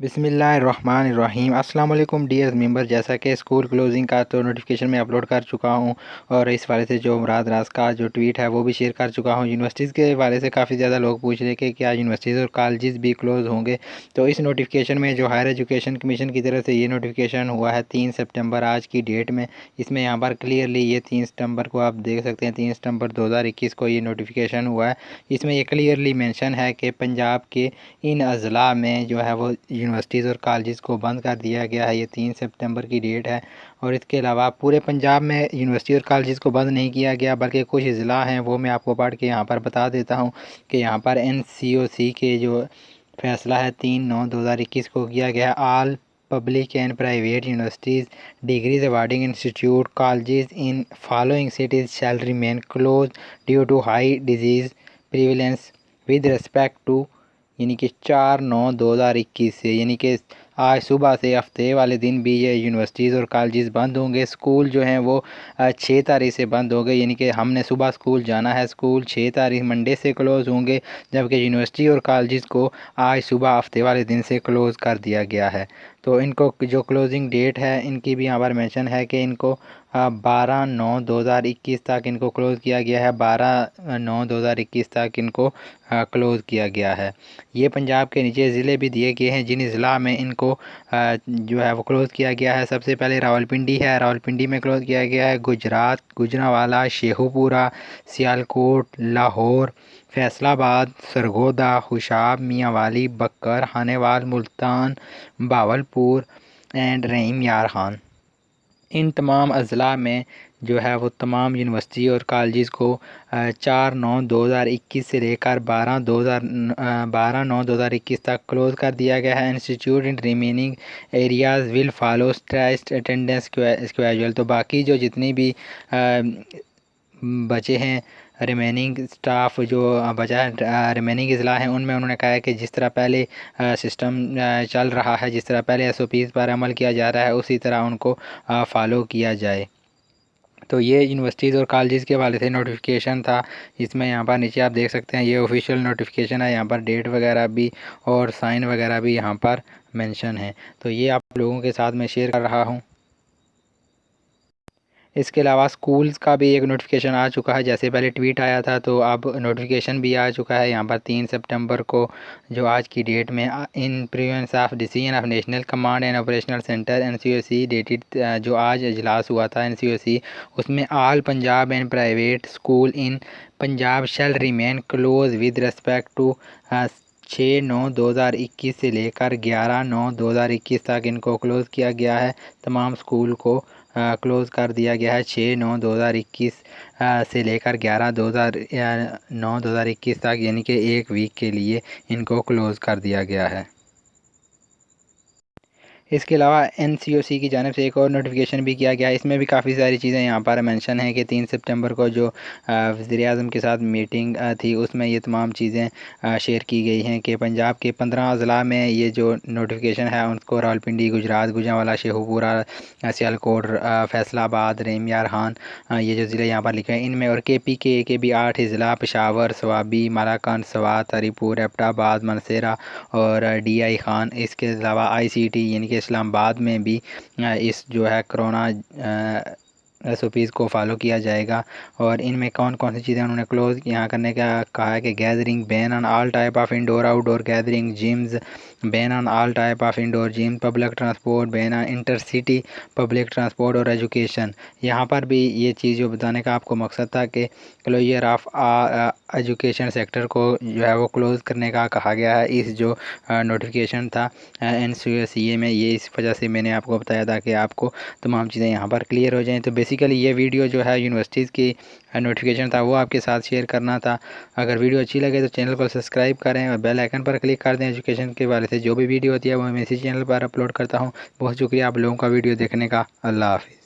बिस्मिल्लाहिर्रहमानिर्रहीम। अस्सलाम वालेकुम डियर मेंबर। जैसा कि स्कूल क्लोजिंग का तो नोटिफिकेशन मैं अपलोड कर चुका हूं और इस वाले से जो मुराद राज का जो ट्वीट है वो भी शेयर कर चुका हूं। यूनिवर्सिटीज़ के वाले से काफ़ी ज़्यादा लोग पूछ रहे कि क्या यूनिवर्सिटीज़ और कॉलेजेस भी क्लोज़ होंगे। तो इस नोटिफिकेशन में जो हायर एजुकेशन कमीशन की तरफ से ये नोटिफिकेशन हुआ है 3 सितंबर आज की डेट में। इसमें यहाँ पर क्लियरली ये 3 सितंबर को आप देख सकते हैं, 3 सितंबर 2021 को ये नोटिफिकेशन हुआ है। इसमें ये क्लियरली मेंशन है कि पंजाब के इन अज़ला में जो है वो यूनिवर्सिटीज़ और कॉलेजेस को बंद कर दिया गया है। ये 3 सितंबर की डेट है। और इसके अलावा पूरे पंजाब में यूनिवर्सिटी और कॉलेजेस को बंद नहीं किया गया, बल्कि कुछ ज़िला हैं वो मैं आपको पढ़ के यहाँ पर बता देता हूँ कि यहाँ पर NCOC के जो फैसला है 3/9/2021 को किया गया। All public and private universities degrees awarding institute colleges in following cities shall remain close due to high disease prevalence with respect to, यानी कि 4/9/2021 से, यानी कि आज सुबह से हफ्ते वाले दिन भी ये यूनिवर्सिटीज़ और कॉलेजेस बंद होंगे। स्कूल जो हैं वो 6 तारीख से बंद होंगे, यानी कि हमने सुबह स्कूल जाना है। स्कूल 6 तारीख मंडे से क्लोज़ होंगे, जबकि यूनिवर्सिटी और कॉलेजेस को आज सुबह हफ्ते वाले दिन से क्लोज़ कर दिया गया है। तो इनको जो क्लोजिंग डेट है इनकी भी यहाँ पर मेंशन है कि इनको 12/9/2021 तक इनको क्लोज़ किया गया है। 12/9/2021 तक इनको क्लोज़ किया गया है। ये पंजाब के नीचे ज़िले भी दिए गए हैं जिन ज़िला में इनको जो है वो क्लोज़ किया गया है। सबसे पहले रावलपिंडी है, रावलपिंडी में क्लोज़ किया गया है। गुजरात गुजरांवाला, शेखुपुरा, सियालकोट, लाहौर, फैसलाबाद, सरगोदा, खुशाब, मियांवाली, बक्कर, हानेवाल, मुल्तान, बावलपुर एंड रहीम यार खान। इन तमाम अज़ला में जो है वो तमाम यूनिवर्सिटी और कॉलेजेस को 4/9/2021 से लेकर 12/9/2021 तक क्लोज़ कर दिया गया है। Institute in remaining areas will follow stressed attendance casual. तो बाकी जो जितनी भी बचे हैं रिमेनिंग स्टाफ जो बचा है रिमेनिंग अज़ला हैं, उनमें उन्होंने कहा है कि जिस तरह पहले सिस्टम चल रहा है, जिस तरह पहले SOPs पर अमल किया जा रहा है, उसी तरह उनको फॉलो किया जाए। तो ये यूनिवर्सिटीज़ और कॉलेजेस के हवाले से नोटिफिकेशन था। इसमें यहाँ पर नीचे आप देख सकते हैं ये ऑफिशियल नोटिफिकेशन है। यहाँ पर डेट वगैरह भी और साइन वगैरह भी यहाँ पर मेंशन है। तो ये आप लोगों के साथ मैं शेयर कर रहा हूँ। इसके अलावा स्कूल्स का भी एक नोटिफिकेशन आ चुका है। जैसे पहले ट्वीट आया था तो अब नोटिफिकेशन भी आ चुका है। यहाँ पर 3 सितंबर को जो आज की डेट में in pursuance of decision of national command and operational centre NCOC dated, जो आज इजलास हुआ था NCOC, उसमें all Punjab and private school in Punjab shall remain close with respect to 6/9/2021 से लेकर 11/9/2021 तक इनको क्लोज़ किया गया है। तमाम स्कूल को क्लोज़ कर दिया गया है 6/9/2021 से लेकर 11/9/2021 तक, यानी कि एक वीक के लिए इनको क्लोज़ कर दिया गया है। इसके अलावा NCOC की जानिब से एक और नोटिफिकेशन भी किया गया है। इसमें भी काफ़ी सारी चीज़ें यहाँ पर मेंशन है कि 3 सितंबर को जो वज़ीर-ए-आज़म के साथ मीटिंग थी उसमें ये तमाम चीज़ें शेयर की गई हैं कि पंजाब के 15 अज़ला में ये जो नोटिफिकेशन है उनको रावलपिंडी, गुजरात गुजरांवाला, शेखुपुरा, सियालकोट, फैसलाबाद, रहीम यार खान, ये जो ज़िले यहाँ पर लिखे हैं इनमें, और KPK के भी 8 ज़िला पेशावर, स्वाबी, मालाकंड, स्वात, हरीपुर, एबटाबाद, मनसेरा और DI खान। इसके अलावा ICT यानी कि इस्लामाबाद में भी इस जो है कोरोना SOPs को फॉलो किया जाएगा। और इनमें कौन कौन सी चीज़ें उन्होंने क्लोज़ यहाँ करने का कहा है कि gathering ban on all type of indoor outdoor gathering, gyms ban on all type of indoor gym, public transport ban on intercity public transport और एजुकेशन। यहाँ पर भी ये चीज़ जो बताने का आपको मकसद था कि क्लोजर ऑफ एजुकेशन सेक्टर को जो है वो क्लोज़ करने का कहा गया है। इस जो नोटिफिकेशन था NCOC में, ये इस वजह से मैंने आपको बताया था कि आपको तमाम चीज़ें यहाँ पर क्लियर हो जाएँ। तो बेसिकली ये वीडियो जो है यूनिवर्सिटीज़ की नोटिफिकेशन था वो आपके साथ शेयर करना था। अगर वीडियो अच्छी लगे तो चैनल को सब्सक्राइब करें और बेल आइकन पर क्लिक कर दें। एजुकेशन के बारे से जो भी वीडियो होती है वो मैं इसी चैनल पर अपलोड करता हूँ। बहुत शुक्रिया आप लोगों का वीडियो देखने का। अल्लाह हाफ़िज़।